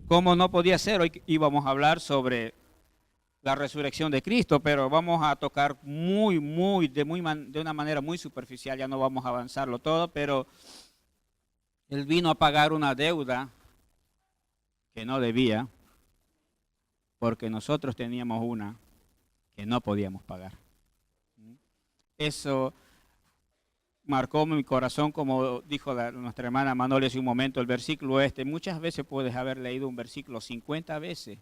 Como no podía ser, hoy íbamos a hablar sobre la resurrección de Cristo, pero vamos a tocar de una manera muy superficial, ya no vamos a avanzarlo todo, pero Él vino a pagar una deuda que no debía, porque nosotros teníamos una que no podíamos pagar. Eso marcó mi corazón, como dijo nuestra hermana Manoli hace un momento, el versículo muchas veces puedes haber leído un versículo 50 veces,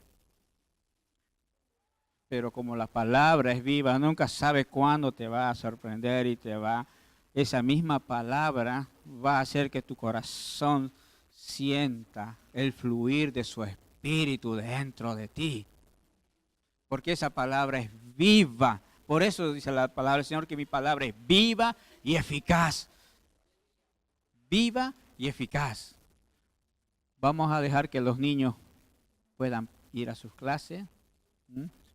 pero como la palabra es viva, nunca sabes cuándo te va a sorprender esa misma palabra va a hacer que tu corazón sienta el fluir de su espíritu dentro de ti, porque esa palabra es viva. Por eso dice la palabra del Señor que mi palabra es viva y eficaz. Viva y eficaz. Vamos a dejar que los niños puedan ir a sus clases.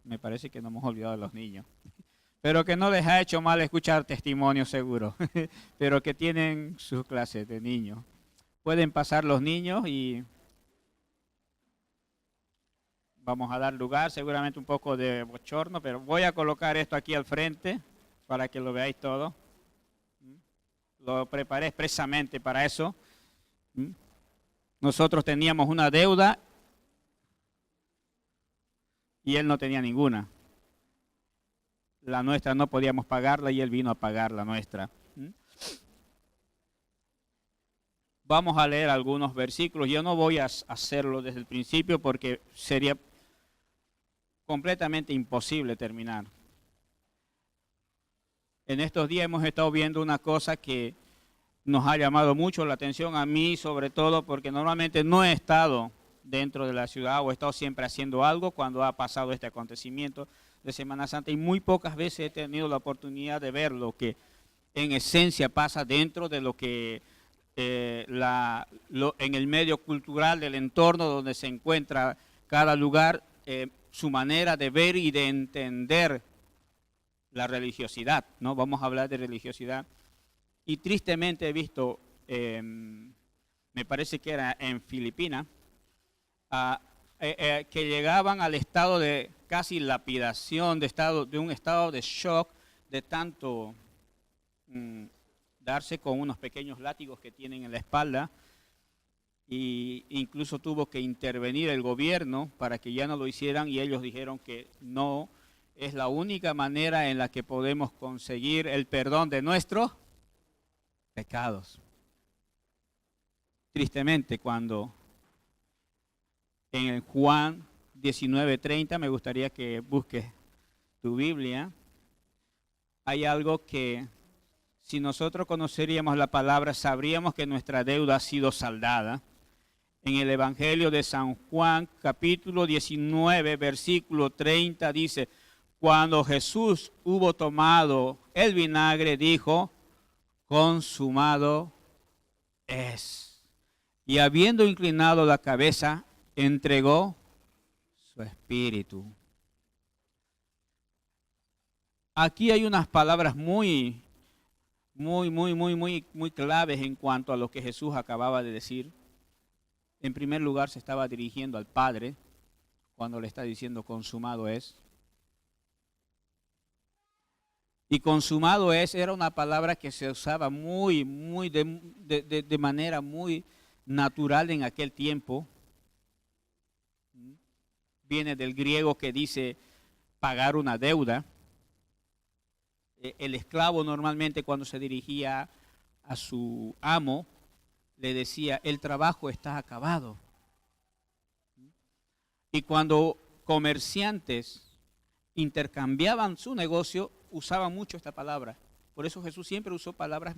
Me parece que no hemos olvidado de los niños. Pero que no les ha hecho mal escuchar testimonios seguro. Pero que tienen sus clases de niños. Pueden pasar los niños y vamos a dar lugar, seguramente un poco de bochorno, pero voy a colocar esto aquí al frente para que lo veáis todo. Lo preparé expresamente para eso. Nosotros teníamos una deuda y Él no tenía ninguna. La nuestra no podíamos pagarla y Él vino a pagar la nuestra. Vamos a leer algunos versículos. Yo no voy a hacerlo desde el principio porque sería completamente imposible terminar. En estos días hemos estado viendo una cosa que nos ha llamado mucho la atención, a mí sobre todo, porque normalmente no he estado dentro de la ciudad o he estado siempre haciendo algo cuando ha pasado este acontecimiento de Semana Santa y muy pocas veces he tenido la oportunidad de ver lo que en esencia pasa dentro de lo que en el medio cultural del entorno donde se encuentra cada lugar, su manera de ver y de entender la religiosidad, ¿no? Vamos a hablar de religiosidad. Y tristemente he visto, me parece que era en Filipinas, que llegaban al estado de casi lapidación, de un estado de shock, de tanto darse con unos pequeños látigos que tienen en la espalda. Y incluso tuvo que intervenir el gobierno para que ya no lo hicieran y ellos dijeron que no es la única manera en la que podemos conseguir el perdón de nuestros pecados. Tristemente, cuando en el Juan 19:30, me gustaría que busques tu Biblia, hay algo que si nosotros conoceríamos la palabra, sabríamos que nuestra deuda ha sido saldada. En el Evangelio de San Juan, capítulo 19, versículo 30, dice, cuando Jesús hubo tomado el vinagre, dijo, consumado es. Y habiendo inclinado la cabeza, entregó su espíritu. Aquí hay unas palabras muy claves en cuanto a lo que Jesús acababa de decir. En primer lugar, se estaba dirigiendo al Padre cuando le está diciendo consumado es. Y consumado es era una palabra que se usaba de manera muy natural en aquel tiempo. Viene del griego que dice pagar una deuda. El esclavo normalmente cuando se dirigía a su amo le decía, el trabajo está acabado. Y cuando comerciantes intercambiaban su negocio, usaban mucho esta palabra. Por eso Jesús siempre usó palabras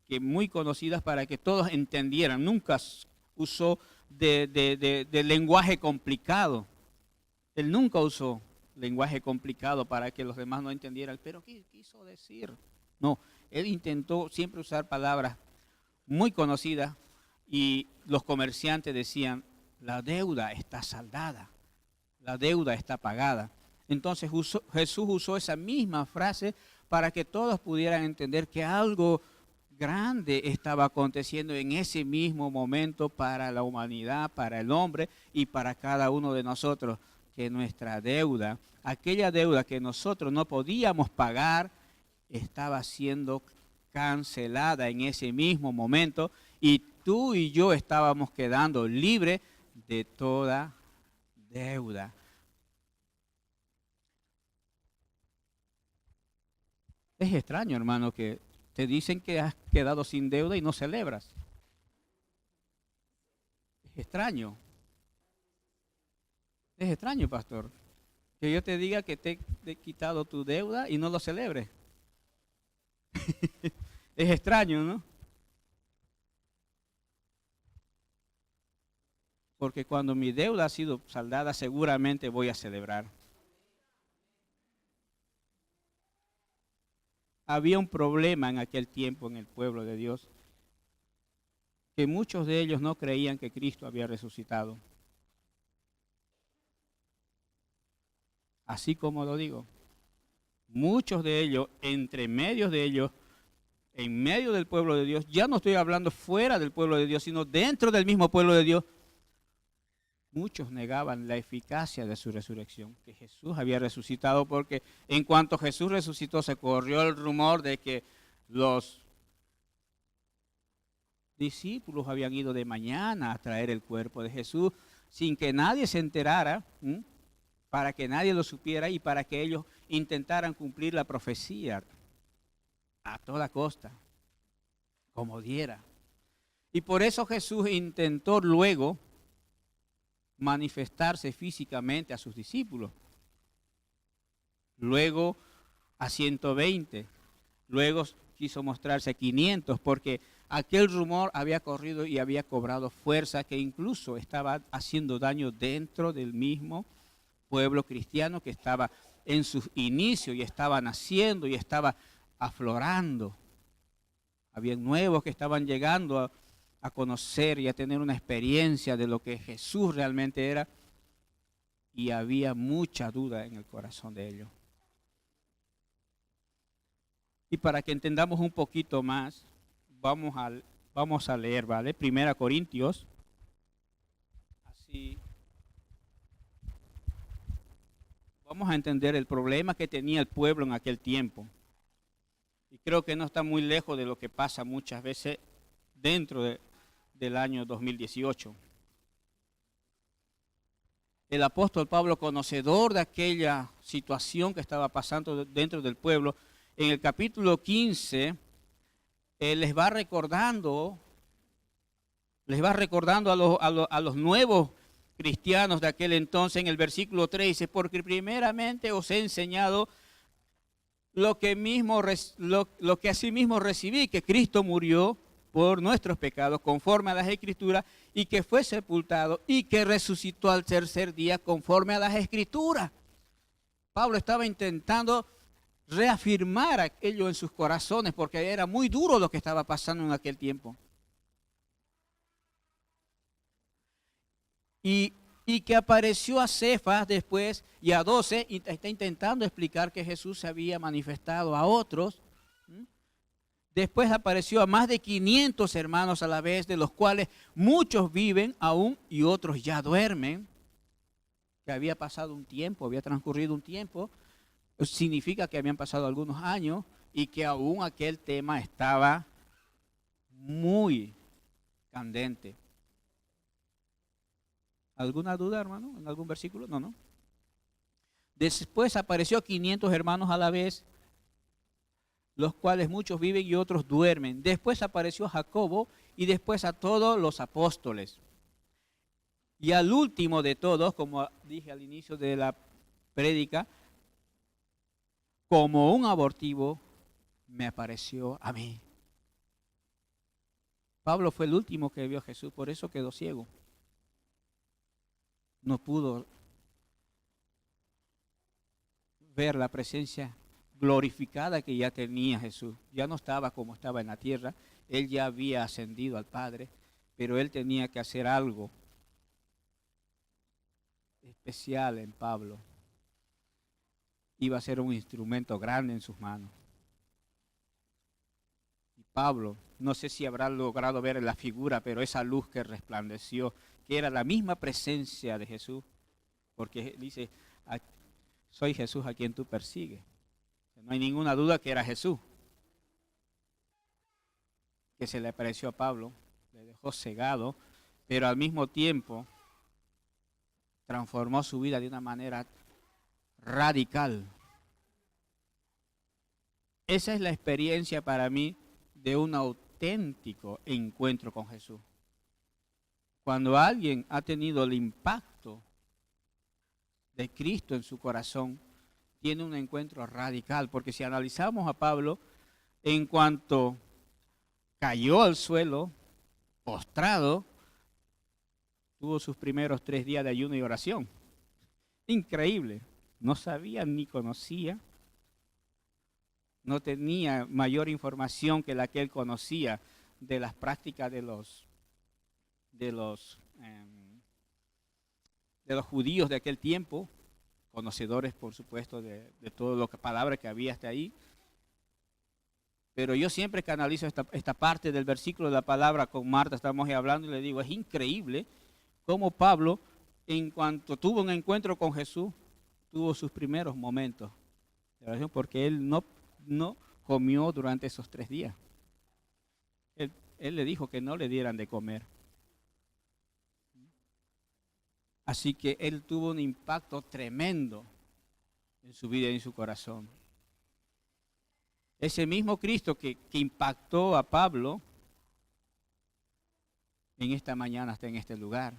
que muy conocidas para que todos entendieran. Nunca usó de lenguaje complicado. Él nunca usó lenguaje complicado para que los demás no entendieran. ¿Pero qué quiso decir? No, él intentó siempre usar palabras muy conocidas y los comerciantes decían, la deuda está saldada, la deuda está pagada. Entonces Jesús usó esa misma frase para que todos pudieran entender que algo grande estaba aconteciendo en ese mismo momento para la humanidad, para el hombre y para cada uno de nosotros, que nuestra deuda, aquella deuda que nosotros no podíamos pagar, estaba siendo cancelada en ese mismo momento y tú y yo estábamos quedando libres de toda deuda. Es extraño, hermano, que te dicen que has quedado sin deuda y no celebras. Es extraño. Es extraño, pastor, que yo te diga que te he quitado tu deuda y no lo celebres. Es extraño, ¿no? Porque cuando mi deuda ha sido saldada, seguramente voy a celebrar. Había un problema en aquel tiempo en el pueblo de Dios, que muchos de ellos no creían que Cristo había resucitado. Así como lo digo, muchos de ellos, entre medios de ellos, en medio del pueblo de Dios, ya no estoy hablando fuera del pueblo de Dios, sino dentro del mismo pueblo de Dios, muchos negaban la eficacia de su resurrección, que Jesús había resucitado, porque en cuanto Jesús resucitó se corrió el rumor de que los discípulos habían ido de mañana a traer el cuerpo de Jesús sin que nadie se enterara, para que nadie lo supiera y para que ellos intentaran cumplir la profecía a toda costa, como diera. Y por eso Jesús intentó luego manifestarse físicamente a sus discípulos, luego a 120, luego quiso mostrarse a 500, porque aquel rumor había corrido y había cobrado fuerza, que incluso estaba haciendo daño dentro del mismo pueblo cristiano que estaba en sus inicios y estaba naciendo y estaba aflorando. Había nuevos que estaban llegando a conocer y a tener una experiencia de lo que Jesús realmente era, y había mucha duda en el corazón de ellos. Y para que entendamos un poquito más, vamos a leer, ¿vale? 1 Corintios, así vamos a entender el problema que tenía el pueblo en aquel tiempo. Y creo que no está muy lejos de lo que pasa muchas veces dentro del año 2018. El apóstol Pablo, conocedor de aquella situación que estaba pasando dentro del pueblo, en el capítulo 15, les va recordando a los nuevos cristianos de aquel entonces. En el versículo 3 dice: porque primeramente os he enseñado lo que asimismo recibí, que Cristo murió por nuestros pecados conforme a las Escrituras, y que fue sepultado y que resucitó al tercer día conforme a las Escrituras. Pablo estaba intentando reafirmar aquello en sus corazones, porque era muy duro lo que estaba pasando en aquel tiempo. Y que apareció a Cefas después y a 12, y está intentando explicar que Jesús se había manifestado a otros. Después apareció a más de 500 hermanos a la vez, de los cuales muchos viven aún y otros ya duermen. Que había pasado un tiempo, había transcurrido un tiempo, significa que habían pasado algunos años y que aún aquel tema estaba muy candente. ¿Alguna duda, hermano, en algún versículo? No. Después apareció a 500 hermanos a la vez, los cuales muchos viven y otros duermen. Después apareció a Jacobo y después a todos los apóstoles. Y al último de todos, como dije al inicio de la prédica, como un abortivo, me apareció a mí. Pablo fue el último que vio a Jesús, por eso quedó ciego. No pudo ver la presencia glorificada que ya tenía Jesús. Ya no estaba como estaba en la tierra, él ya había ascendido al Padre, pero él tenía que hacer algo especial en Pablo. Iba a ser un instrumento grande en sus manos. Y Pablo. No sé si habrá logrado ver la figura, pero esa luz que resplandeció, que era la misma presencia de Jesús, porque dice, soy Jesús a quien tú persigues. No hay ninguna duda que era Jesús, que se le apareció a Pablo, le dejó cegado, pero al mismo tiempo transformó su vida de una manera radical. Esa es la experiencia para mí de un auténtico encuentro con Jesús. Cuando alguien ha tenido el impacto de Cristo en su corazón, tiene un encuentro radical, porque si analizamos a Pablo, en cuanto cayó al suelo, postrado, tuvo sus primeros 3 días de ayuno y oración. Increíble. No sabía ni conocía, no tenía mayor información que la que él conocía de las prácticas de los judíos de aquel tiempo, conocedores, por supuesto, de todo lo que palabra que había hasta ahí. Pero yo siempre que analizo esta parte del versículo de la palabra con Marta, estamos hablando y le digo, es increíble cómo Pablo, en cuanto tuvo un encuentro con Jesús, tuvo sus primeros momentos de oración, porque él no comió durante esos 3 días. Él le dijo que no le dieran de comer. Así que él tuvo un impacto tremendo en su vida y en su corazón. Ese mismo Cristo que impactó a Pablo, en esta mañana está en este lugar.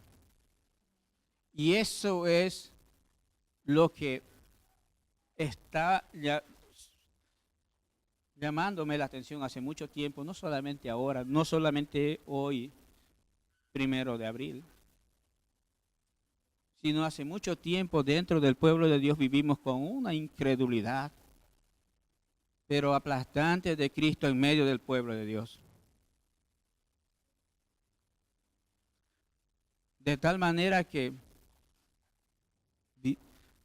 Y eso es lo que está llamándome la atención hace mucho tiempo, no solamente ahora, no solamente hoy, 1 de abril, sino hace mucho tiempo dentro del pueblo de Dios vivimos con una incredulidad, pero aplastante de Cristo en medio del pueblo de Dios. De tal manera que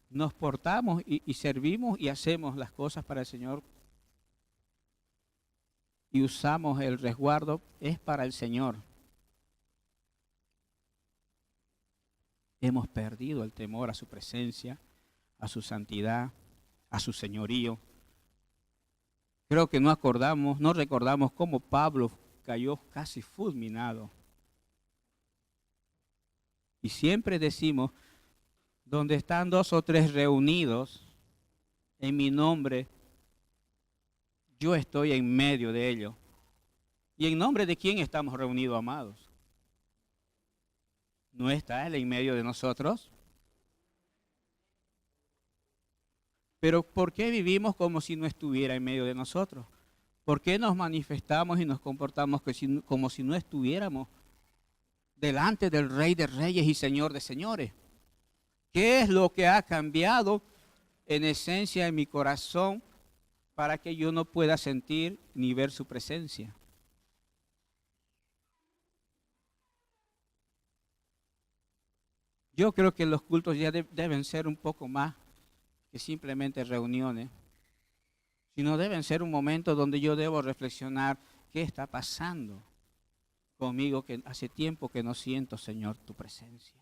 nos portamos y servimos y hacemos las cosas para el Señor y usamos el resguardo, es para el Señor. Hemos perdido el temor a su presencia, a su santidad, a su señorío. Creo que no recordamos cómo Pablo cayó casi fulminado. Y siempre decimos, donde están 2 o 3 reunidos en mi nombre, yo estoy en medio de ellos. ¿Y en nombre de quién estamos reunidos, amados? ¿No está Él en medio de nosotros? Pero ¿por qué vivimos como si no estuviera en medio de nosotros? ¿Por qué nos manifestamos y nos comportamos como si no estuviéramos delante del Rey de Reyes y Señor de Señores? ¿Qué es lo que ha cambiado en esencia en mi corazón para que yo no pueda sentir ni ver su presencia? Yo creo que los cultos ya deben ser un poco más que simplemente reuniones, sino deben ser un momento donde yo debo reflexionar qué está pasando conmigo, que hace tiempo que no siento, Señor, tu presencia.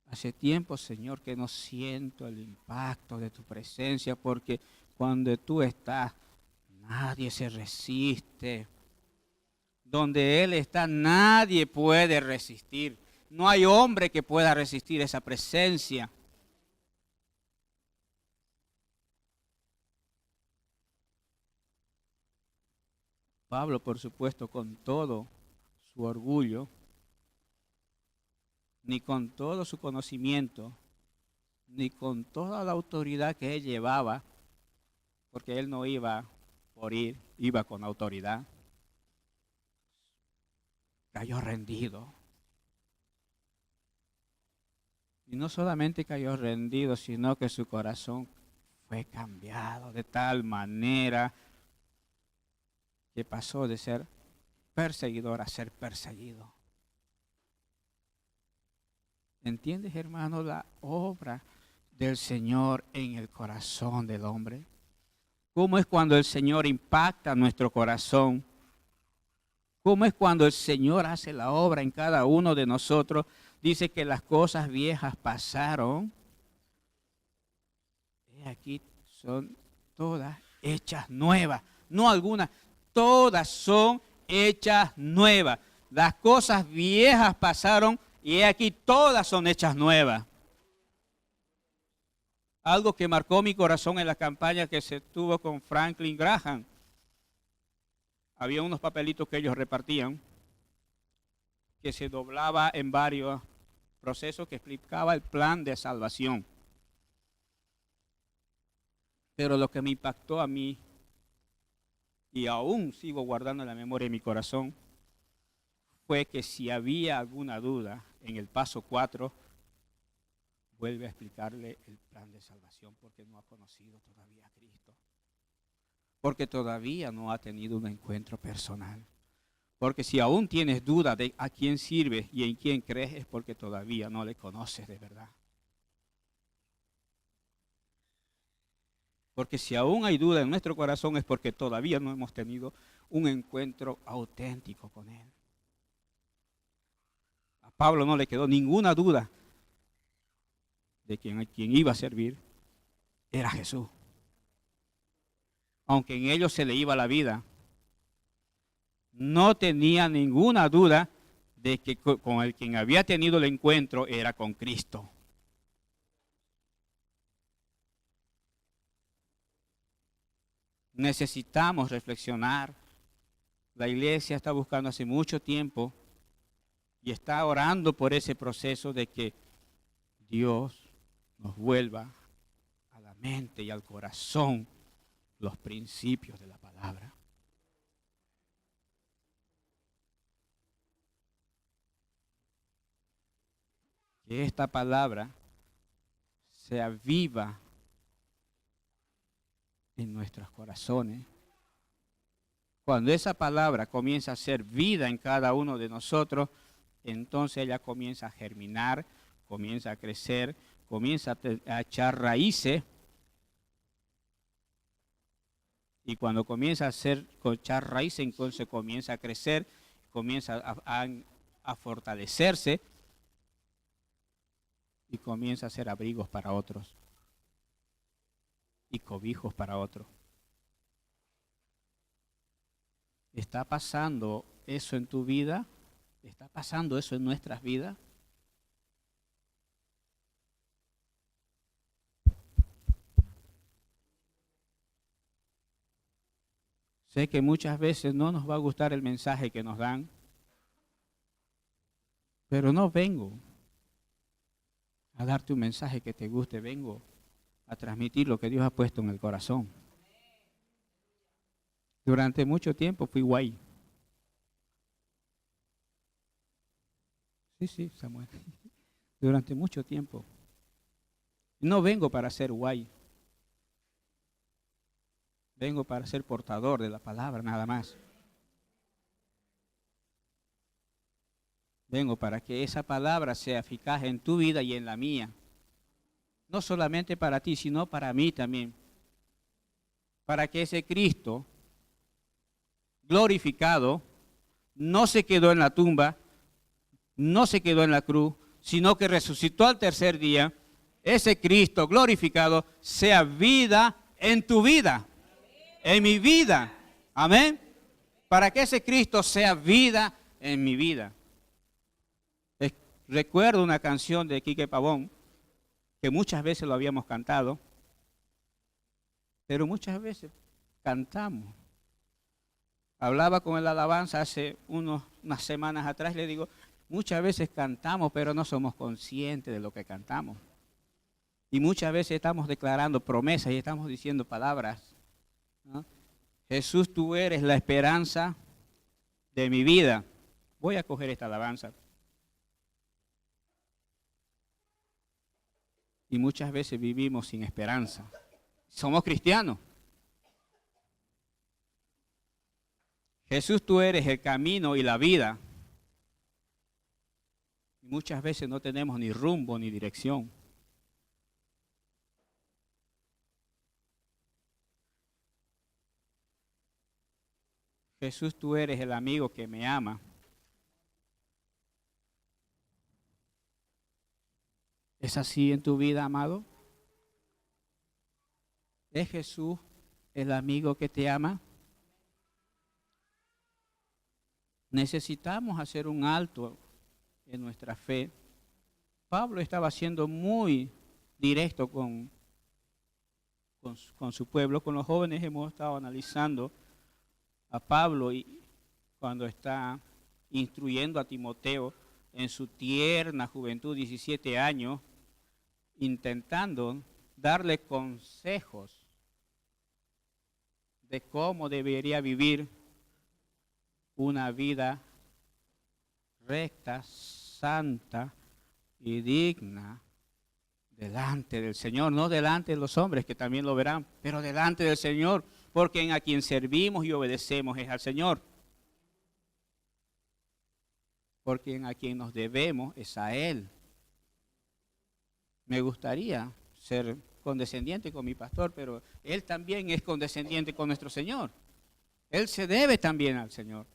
Hace tiempo, Señor, que no siento el impacto de tu presencia, porque cuando tú estás, nadie se resiste. Donde Él está, nadie puede resistir. No hay hombre que pueda resistir esa presencia. Pablo, por supuesto, con todo su orgullo, ni con todo su conocimiento, ni con toda la autoridad que él llevaba, porque él no iba por ir, iba con autoridad, cayó rendido. Y no solamente cayó rendido, sino que su corazón fue cambiado de tal manera que pasó de ser perseguidor a ser perseguido. ¿Entiendes, hermano, la obra del Señor en el corazón del hombre? ¿Cómo es cuando el Señor impacta nuestro corazón? ¿Cómo es cuando el Señor hace la obra en cada uno de nosotros? Dice que las cosas viejas pasaron. Aquí son todas hechas nuevas. No algunas, todas son hechas nuevas. Las cosas viejas pasaron y aquí todas son hechas nuevas. Algo que marcó mi corazón en la campaña que se tuvo con Franklin Graham. Había unos papelitos que ellos repartían que se doblaba en varios procesos que explicaba el plan de salvación. Pero lo que me impactó a mí, y aún sigo guardando en la memoria de mi corazón, fue que si había alguna duda en el paso 4, vuelve a explicarle el plan de salvación porque no ha conocido todavía a Cristo. Porque todavía no ha tenido un encuentro personal. Porque si aún tienes duda de a quién sirves y en quién crees, es porque todavía no le conoces de verdad. Porque si aún hay duda en nuestro corazón es porque todavía no hemos tenido un encuentro auténtico con Él. A Pablo no le quedó ninguna duda de quien iba a servir era Jesús. Aunque en ellos se le iba la vida, no tenía ninguna duda de que con el quien había tenido el encuentro era con Cristo. Necesitamos reflexionar. La iglesia está buscando hace mucho tiempo y está orando por ese proceso de que Dios nos vuelva a la mente y al corazón los principios de la palabra. Que esta palabra sea viva en nuestros corazones. Cuando esa palabra comienza a ser vida en cada uno de nosotros, entonces ella comienza a germinar, comienza a crecer, comienza a echar raíces. Y cuando comienza a echar raíces, entonces comienza a crecer, comienza a fortalecerse y comienza a ser abrigos para otros y cobijos para otros. ¿Está pasando eso en tu vida? ¿Está pasando eso en nuestras vidas? Sé que muchas veces no nos va a gustar el mensaje que nos dan, pero no vengo a darte un mensaje que te guste, vengo a transmitir lo que Dios ha puesto en el corazón. Durante mucho tiempo fui guay. Sí, Samuel. Durante mucho tiempo. No vengo para ser guay. Vengo para ser portador de la palabra, nada más. Vengo para que esa palabra sea eficaz en tu vida y en la mía. No solamente para ti, sino para mí también. Para que ese Cristo glorificado no se quedó en la tumba, no se quedó en la cruz, sino que resucitó al tercer día. Ese Cristo glorificado sea vida en tu vida, en mi vida. Amén. Para que ese Cristo sea vida en mi vida. Recuerdo una canción de Quique Pavón, que muchas veces lo habíamos cantado, pero muchas veces cantamos. Hablaba con el alabanza hace unas semanas atrás, le digo, muchas veces cantamos, pero no somos conscientes de lo que cantamos. Y muchas veces estamos declarando promesas y estamos diciendo palabras, ¿no? Jesús, tú eres la esperanza de mi vida. Voy a coger esta alabanza. Y muchas veces vivimos sin esperanza. Somos cristianos. Jesús, tú eres el camino y la vida. Y muchas veces no tenemos ni rumbo ni dirección. Jesús, tú eres el amigo que me ama. ¿Es así en tu vida, amado? ¿Es Jesús el amigo que te ama? Necesitamos hacer un alto en nuestra fe. Pablo estaba siendo muy directo con su pueblo. Con los jóvenes hemos estado analizando a Pablo y cuando está instruyendo a Timoteo en su tierna juventud, 17 años, intentando darle consejos de cómo debería vivir una vida recta, santa y digna delante del Señor, no delante de los hombres que también lo verán, pero delante del Señor, porque en a quien servimos y obedecemos es al Señor. Porque en a quien nos debemos es a Él. Me gustaría ser condescendiente con mi pastor, pero Él también es condescendiente con nuestro Señor. Él se debe también al Señor.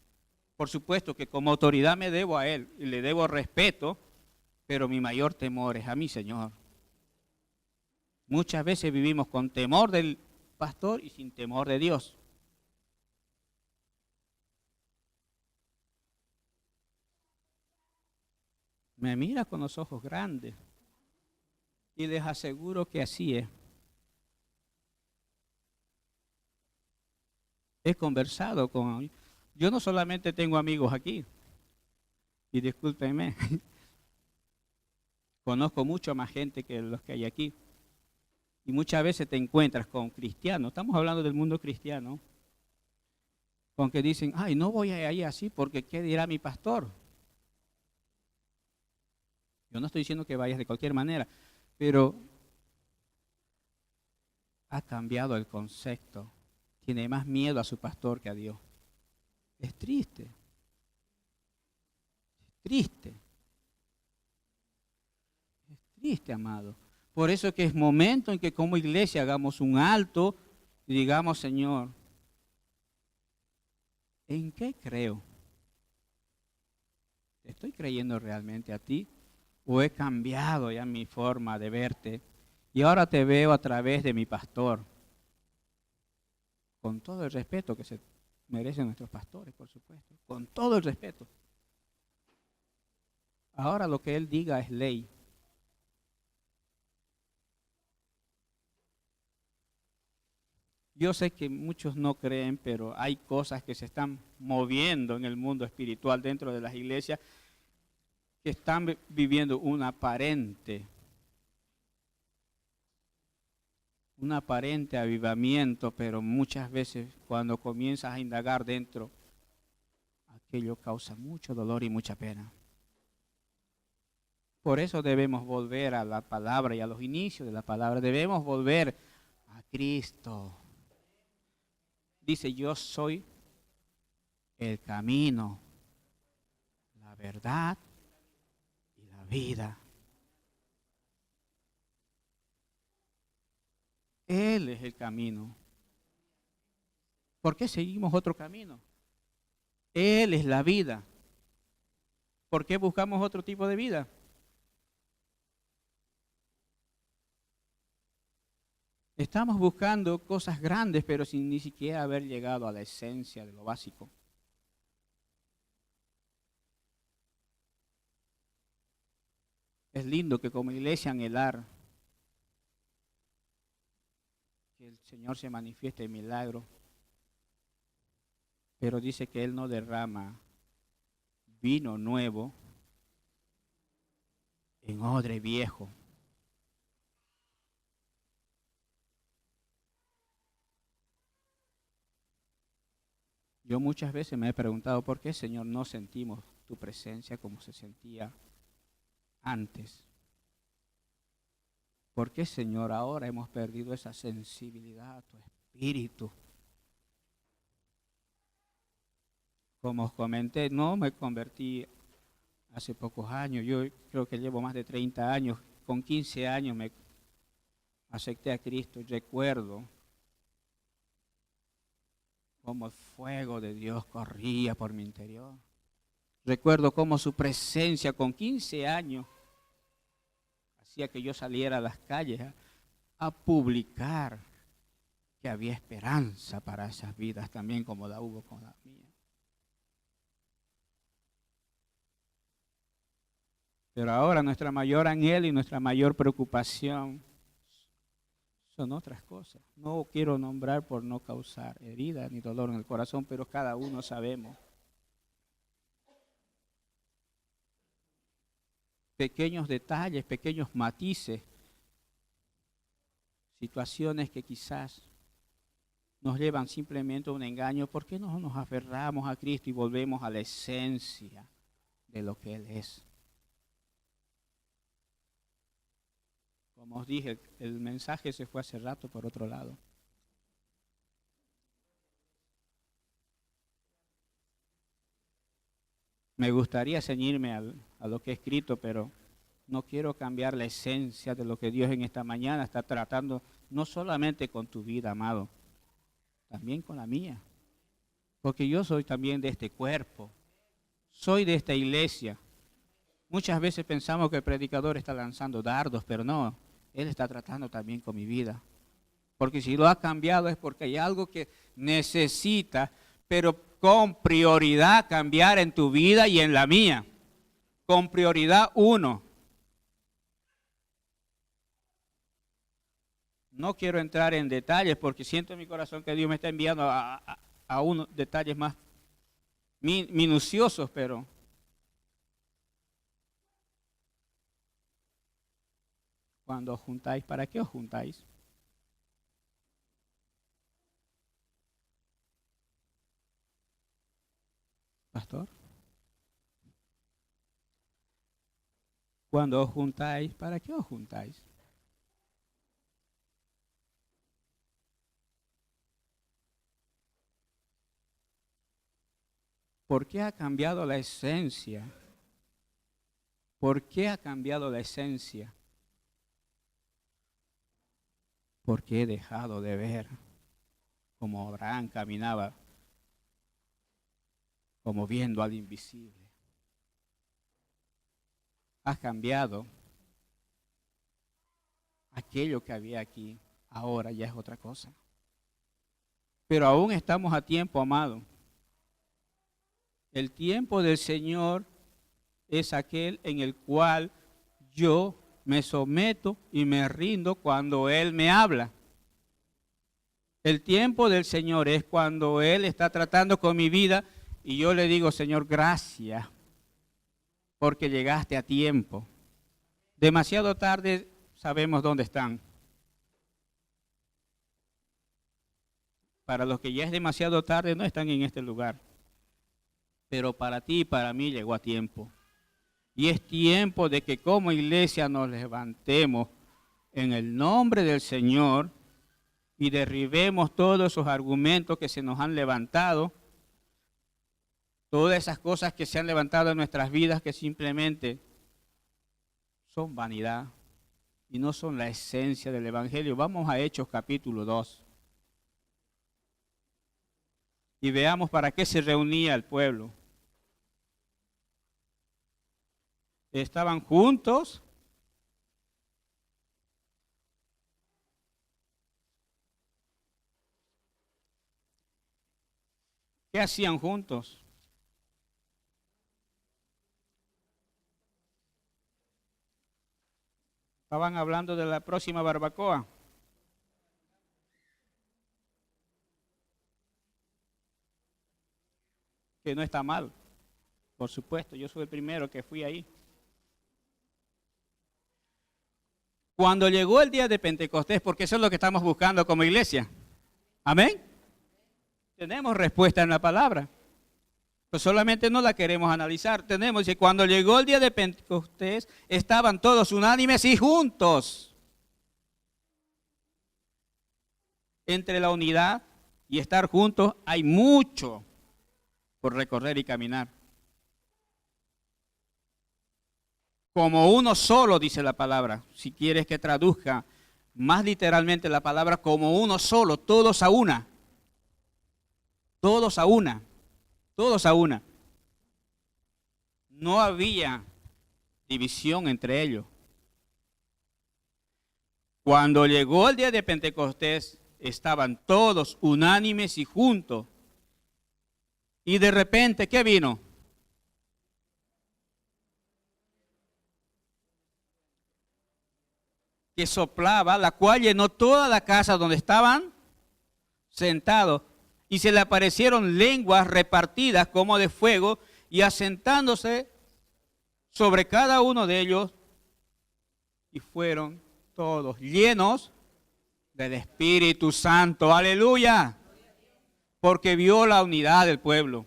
Por supuesto que como autoridad me debo a Él y le debo respeto, pero mi mayor temor es a mi Señor. Muchas veces vivimos con temor del pastor y sin temor de Dios. Me mira con los ojos grandes y les aseguro que así es. He conversado con... Yo no solamente tengo amigos aquí, y discúlpenme, conozco mucho más gente que los que hay aquí. Y muchas veces te encuentras con cristianos, estamos hablando del mundo cristiano, con que dicen, ay, no voy a ir así porque ¿qué dirá mi pastor? Yo no estoy diciendo que vayas de cualquier manera, pero ha cambiado el concepto. Tiene más miedo a su pastor que a Dios. Es triste. Es triste. Es triste, amado. Por eso que es momento en que como iglesia hagamos un alto y digamos, Señor, ¿en qué creo? ¿Estoy creyendo realmente a ti? ¿O he cambiado ya mi forma de verte? Y ahora te veo a través de mi pastor. Con todo el respeto que se merecen nuestros pastores, por supuesto. Con todo el respeto. Ahora lo que él diga es ley. Yo sé que muchos no creen, pero hay cosas que se están moviendo en el mundo espiritual dentro de las iglesias que están viviendo un aparente avivamiento, pero muchas veces cuando comienzas a indagar dentro, aquello causa mucho dolor y mucha pena. Por eso debemos volver a la palabra y a los inicios de la palabra. Debemos volver a Cristo. Dice, yo soy el camino, la verdad y la vida. Él es el camino. ¿Por qué seguimos otro camino? Él es la vida. ¿Por qué buscamos otro tipo de vida? Estamos buscando cosas grandes, pero sin ni siquiera haber llegado a la esencia de lo básico. Es lindo que como iglesia anhelar que el Señor se manifieste en milagro, pero dice que Él no derrama vino nuevo en odre viejo. Yo muchas veces me he preguntado, ¿por qué, Señor, no sentimos tu presencia como se sentía antes? ¿Por qué, Señor, ahora hemos perdido esa sensibilidad a tu espíritu? Como os comenté, no me convertí hace pocos años, yo creo que llevo más de 30 años, con 15 años me acepté a Cristo y recuerdo como el fuego de Dios corría por mi interior. Recuerdo cómo su presencia con 15 años hacía que yo saliera a las calles a publicar que había esperanza para esas vidas también como la hubo con la mía. Pero ahora nuestra mayor anhelo y nuestra mayor preocupación son otras cosas. No quiero nombrar por no causar herida ni dolor en el corazón, pero cada uno sabemos. Pequeños detalles, pequeños matices, situaciones que quizás nos llevan simplemente a un engaño. ¿Por qué no nos aferramos a Cristo y volvemos a la esencia de lo que Él es? Como os dije, el mensaje se fue hace rato por otro lado. Me gustaría ceñirme a lo que he escrito, pero no quiero cambiar la esencia de lo que Dios en esta mañana está tratando, no solamente con tu vida, amado, también con la mía. Porque yo soy también de este cuerpo, soy de esta iglesia. Muchas veces pensamos que el predicador está lanzando dardos, pero no, Él está tratando también con mi vida. Porque si lo ha cambiado es porque hay algo que necesita, pero con prioridad cambiar en tu vida y en la mía. Con prioridad uno. No quiero entrar en detalles porque siento en mi corazón que Dios me está enviando a unos detalles más minuciosos, pero cuando os juntáis, ¿para qué os juntáis? Pastor. Cuando os juntáis, ¿para qué os juntáis? ¿Por qué ha cambiado la esencia? ¿Por qué ha cambiado la esencia? Porque he dejado de ver como Abraham caminaba, como viendo al invisible. Ha cambiado aquello que había aquí, ahora ya es otra cosa. Pero aún estamos a tiempo, amado. El tiempo del Señor es aquel en el cual yo me someto y me rindo cuando Él me habla. El tiempo del Señor es cuando Él está tratando con mi vida y yo le digo, Señor, gracias, porque llegaste a tiempo. Demasiado tarde sabemos dónde están. Para los que ya es demasiado tarde no están en este lugar. Pero para ti y para mí llegó a tiempo. Y es tiempo de que como iglesia nos levantemos en el nombre del Señor y derribemos todos esos argumentos que se nos han levantado, todas esas cosas que se han levantado en nuestras vidas que simplemente son vanidad y no son la esencia del Evangelio. Vamos a Hechos capítulo 2 y veamos para qué se reunía el pueblo. Estaban juntos. ¿Qué hacían juntos? Estaban hablando de la próxima barbacoa. Que no está mal. Por supuesto, yo soy el primero que fui ahí. Cuando llegó el día de Pentecostés, porque eso es lo que estamos buscando como iglesia. Amén. Tenemos respuesta en la palabra. Pues solamente no la queremos analizar. Tenemos que cuando llegó el día de Pentecostés, estaban todos unánimes y juntos. Entre la unidad y estar juntos hay mucho por recorrer y caminar. Como uno solo, dice la palabra. Si quieres que traduzca más literalmente la palabra, como uno solo, todos a una. todos a una, todos a una. No había división entre ellos. Cuando llegó el día de Pentecostés, estaban todos unánimes y juntos. Y de repente, ¿qué vino? Que soplaba, la cual llenó toda la casa donde estaban sentados. Y se le aparecieron lenguas repartidas como de fuego y asentándose sobre cada uno de ellos. Y fueron todos llenos del Espíritu Santo. Aleluya. Porque vio la unidad del pueblo.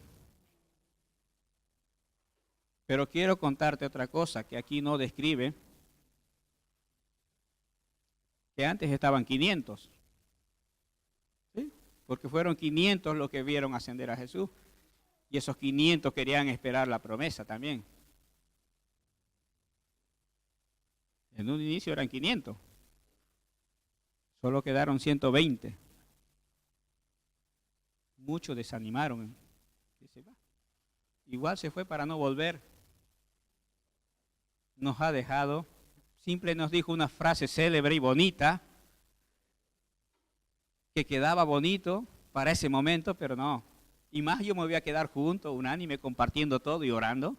Pero quiero contarte otra cosa que aquí no describe. Que antes estaban 500. ¿Sí? Porque fueron 500 los que vieron ascender a Jesús. Y esos 500 querían esperar la promesa también. En un inicio eran 500. Solo quedaron 120. Muchos desanimaron. Igual se fue para no volver. Nos ha dejado. Simple nos dijo una frase célebre y bonita. Que quedaba bonito para ese momento, pero no. Y más yo me voy a quedar junto, unánime, compartiendo todo y orando.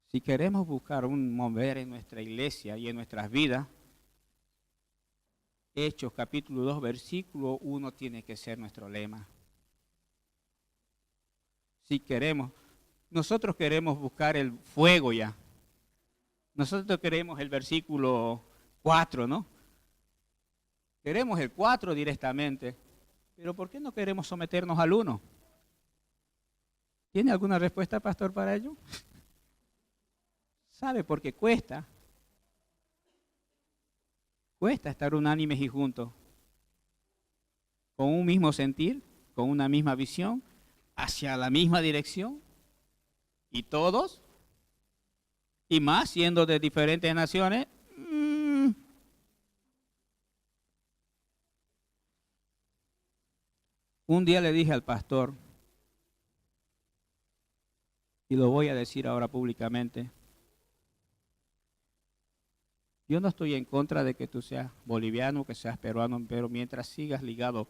Si queremos buscar un mover en nuestra iglesia y en nuestras vidas, Hechos capítulo 2, versículo 1 tiene que ser nuestro lema. Si queremos, nosotros queremos buscar el fuego ya. Nosotros queremos el versículo 4, ¿no? Queremos el 4 directamente, pero ¿por qué no queremos someternos al 1? ¿Tiene alguna respuesta, pastor, para ello? ¿Sabe por qué cuesta? Cuesta estar unánimes y juntos, con un mismo sentir, con una misma visión, hacia la misma dirección, y todos, y más siendo de diferentes naciones. Un día le dije al pastor, y lo voy a decir ahora públicamente, yo no estoy en contra de que tú seas boliviano, que seas peruano, pero mientras sigas ligando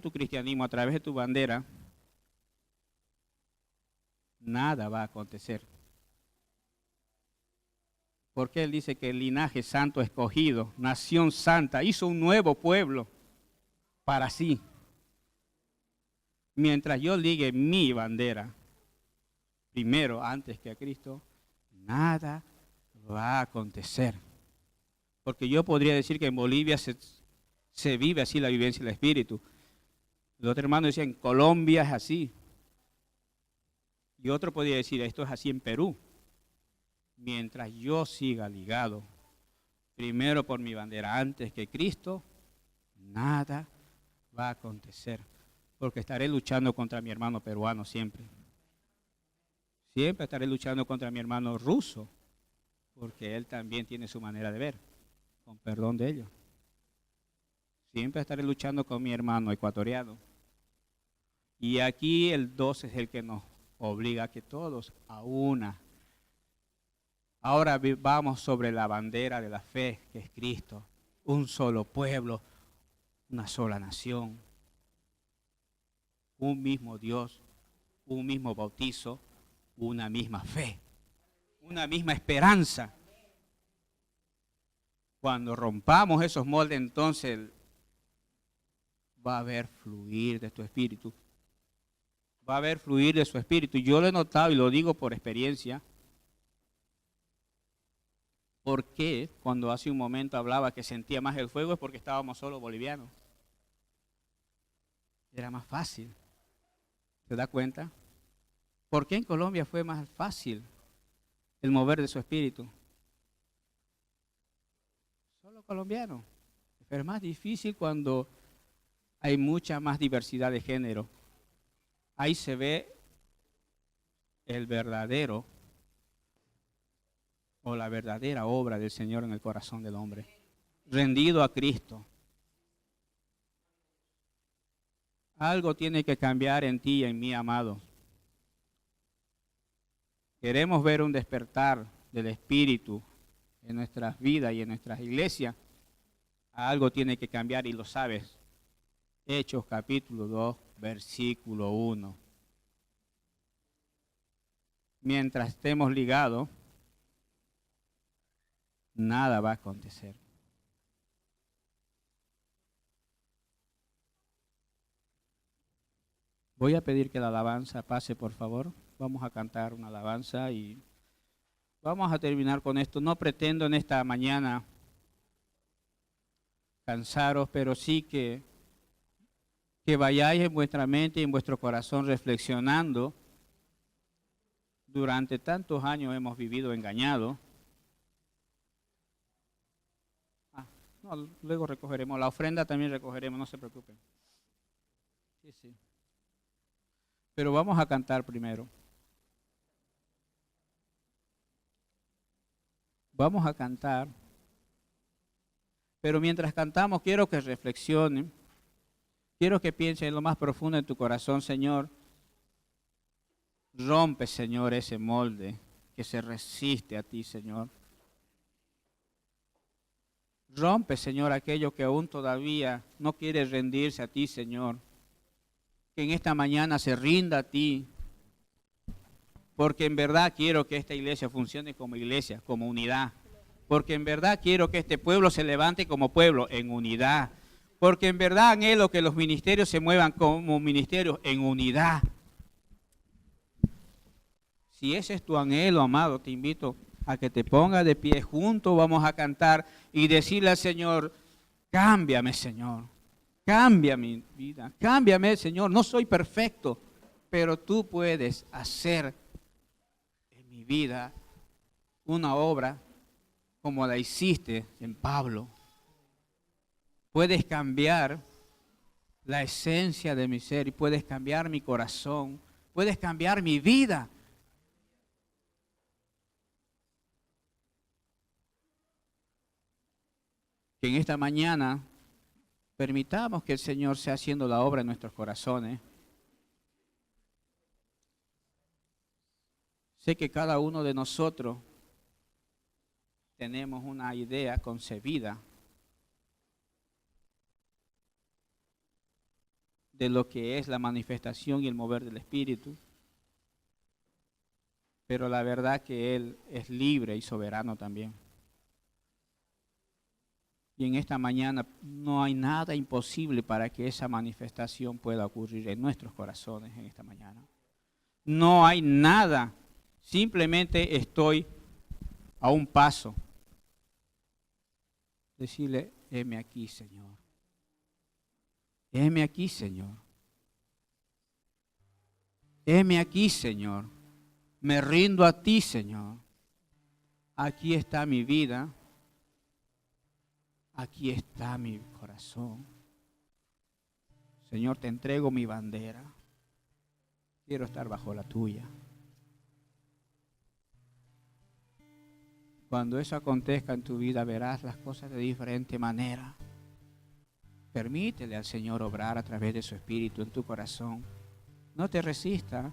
tu cristianismo a través de tu bandera, nada va a acontecer. Porque él dice que el linaje santo escogido, nación santa, hizo un nuevo pueblo para sí. Mientras yo ligue mi bandera primero antes que a Cristo, nada va a acontecer. Porque yo podría decir que en Bolivia se vive así la vivencia del Espíritu. Los otros hermanos decían, Colombia es así. Y otro podría decir, esto es así en Perú. Mientras yo siga ligado, primero por mi bandera antes que Cristo, nada va a acontecer. Porque estaré luchando contra mi hermano peruano siempre. Siempre estaré luchando contra mi hermano ruso. Porque él también tiene su manera de ver, con perdón de ellos. Siempre estaré luchando con mi hermano ecuatoriano. Y aquí el 12 es el que nos obliga a que todos a una. Ahora vamos sobre la bandera de la fe, que es Cristo. Un solo pueblo, una sola nación. Un mismo Dios, un mismo bautizo, una misma fe. Una misma esperanza. Cuando rompamos esos moldes, entonces va a haber fluir de tu espíritu. Va a haber fluir de su espíritu. Yo lo he notado y lo digo por experiencia. ¿Por qué cuando hace un momento hablaba que sentía más el fuego? Es porque estábamos solo bolivianos. Era más fácil. ¿Se da cuenta? ¿Por qué en Colombia fue más fácil el mover de su espíritu? Solo colombiano. Pero es más difícil cuando hay mucha más diversidad de género. Ahí se ve el verdadero o la verdadera obra del Señor en el corazón del hombre, rendido a Cristo. Algo tiene que cambiar en ti y en mí, amado. Queremos ver un despertar del Espíritu en nuestras vidas y en nuestras iglesias. Algo tiene que cambiar y lo sabes. Hechos capítulo 2, versículo 1. Mientras estemos ligados, nada va a acontecer. Voy a pedir que la alabanza pase, por favor. Vamos a cantar una alabanza y vamos a terminar con esto. No pretendo en esta mañana cansaros, pero sí que vayáis en vuestra mente y en vuestro corazón reflexionando. Durante tantos años hemos vivido engañados. No, luego recogeremos. La ofrenda también recogeremos, no se preocupen. Sí, sí. Pero vamos a cantar primero. Vamos a cantar. Pero mientras cantamos, quiero que reflexionen. Quiero que piensen en lo más profundo de tu corazón, Señor. Rompe, Señor, ese molde que se resiste a ti, Señor. Rompe, Señor, aquello que aún todavía no quiere rendirse a ti, Señor. Que en esta mañana se rinda a ti. Porque en verdad quiero que esta iglesia funcione como iglesia, como unidad. Porque en verdad quiero que este pueblo se levante como pueblo en unidad. Porque en verdad anhelo que los ministerios se muevan como ministerios en unidad. Si ese es tu anhelo, amado, te invito a que te pongas de pie juntos, vamos a cantar y decirle al Señor, cámbiame, Señor, cambia mi vida, cámbiame, Señor, no soy perfecto, pero tú puedes hacer en mi vida una obra como la hiciste en Pablo. Puedes cambiar la esencia de mi ser y puedes cambiar mi corazón, puedes cambiar mi vida. Que en esta mañana permitamos que el Señor sea haciendo la obra en nuestros corazones. Sé que cada uno de nosotros tenemos una idea concebida de lo que es la manifestación y el mover del Espíritu, pero la verdad que Él es libre y soberano también. Y en esta mañana no hay nada imposible para que esa manifestación pueda ocurrir en nuestros corazones en esta mañana. No hay nada, simplemente estoy a un paso. Decirle, heme aquí, Señor. Heme aquí, Señor. Heme aquí, Señor. Me rindo a ti, Señor. Aquí está mi vida. Aquí está mi corazón. Señor, te entrego mi bandera. Quiero estar bajo la tuya. Cuando eso acontezca en tu vida, verás las cosas de diferente manera. Permítele al Señor obrar a través de su Espíritu en tu corazón. No te resistas.